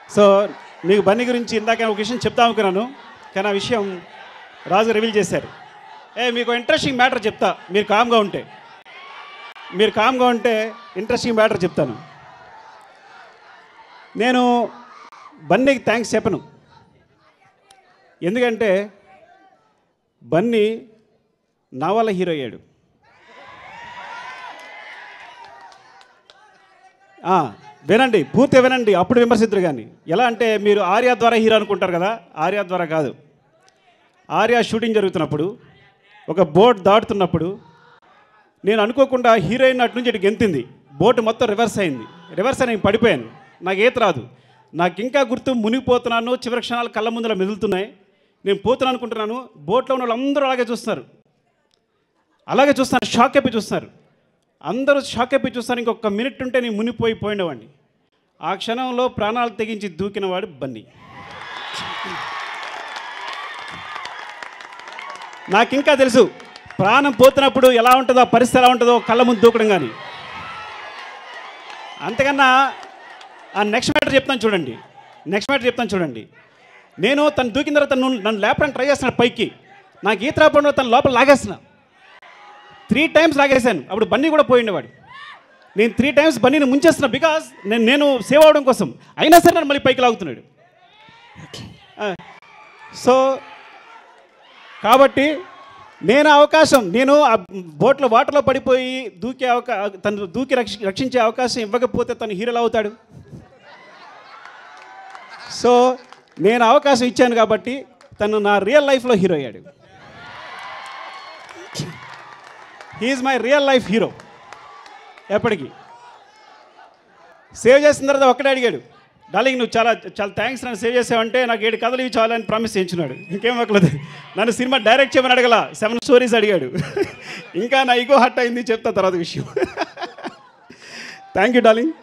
So మీకు బన్నీ గురించి ఇందాక ఒక విషయం చెప్తాం అనుకున్నాను, కానీ ఆ విషయం రాజు రివీల్ చేశారు. మీకు ఇంట్రెస్టింగ్ మ్యాటర్ చెప్తా, మీరు కామ్గా ఉంటే ఇంట్రెస్టింగ్ మ్యాటర్ చెప్తాను. నేను బన్నీకి థ్యాంక్స్ చెప్పను, ఎందుకంటే బన్నీ నా వల్ల హీరో అయ్యాడు. వినండి, పూర్తిగా వినండి, అప్పుడు విమర్శిద్దరు. కానీ ఎలా అంటే మీరు ఆర్య ద్వారా హీరో అనుకుంటారు కదా, ఆర్య ద్వారా కాదు. ఆర్య షూటింగ్ జరుగుతున్నప్పుడు ఒక బోట్ దాటుతున్నప్పుడు నేను అనుకోకుండా హీరోయిన్ అటు నుంచి ఇటు గెంతింది, బోటు మొత్తం రివర్స్ అయింది. రివర్స్ అని నేను పడిపోయాను, నాకు ఈత రాదు. నాకు ఇంకా గుర్తు, మునిగిపోతున్నాను, చివరి క్షణాలు కళ్ళ ముందులా మెదులుతున్నాయి. నేను పోతున్నాను అనుకుంటున్నాను, బోట్లో ఉన్న వాళ్ళందరూ అలాగే చూస్తున్నారు, షాక్ అయిపోయి చూస్తున్నారు. అందరూ షాక్ అయిపోయి చూస్తారు. ఇంకొక మినిట్ ఉంటే నేను మునిగిపోయిపోయినవాడిని. ఆ క్షణంలో ప్రాణాలు తెగించి దూకినవాడు బన్నీ. నాకు ఇంకా తెలుసు ప్రాణం పోతున్నప్పుడు ఎలా ఉంటుందో, పరిస్థితి ఎలా ఉంటుందో, కళ్ళ ముందు దూకడం. కానీ అంతకన్నా ఆ నెక్స్ట్ మ్యాటర్ చెప్తాను చూడండి. నేను తను దూకిన తర్వాత నన్ను లేపడానికి ట్రై చేస్తున్నాడు పైకి. నాకు ఈత రాకుండా తను లోపల లాగేస్తున్నా. 3 times లాగేశాను. అప్పుడు బన్నీ కూడా పోయిండేవాడు. నేను 3 times బన్నీని ముంచేస్తున్నా, బికాజ్ నేను సేవ్ అవడం కోసం. అయినా సరే నన్ను మళ్ళీ పైకి లాగుతున్నాడు. సో కాబట్టి నేను ఆ బోట్లో వాటర్లో పడిపోయి తను దూకి రక్షించే అవకాశం ఇవ్వకపోతే తను హీరోలు అవుతాడు. సో నేను అవకాశం ఇచ్చాను కాబట్టి తను నా రియల్ లైఫ్లో హీరో అయ్యాడు. He is my real life hero. ఎప్పటికీ సేవ్ చేసిన తర్వాత ఒక్కడే అడిగాడు, డార్లింగ్ నువ్వు చాలా చాలా థ్యాంక్స్, నన్ను సేవ్ చేసావంటే నాకు 7 కథలు ఇవి చాలని ప్రామిస్ చేయించున్నాడు. ఇంకేం అక్కలేదు. నన్ను సినిమా డైరెక్ట్ చేయమని అడగల, 7 stories అడిగాడు. ఇంకా నా ఈగో హర్ట్ అయింది, చెప్తా తర్వాత విషయం. Thank you darling.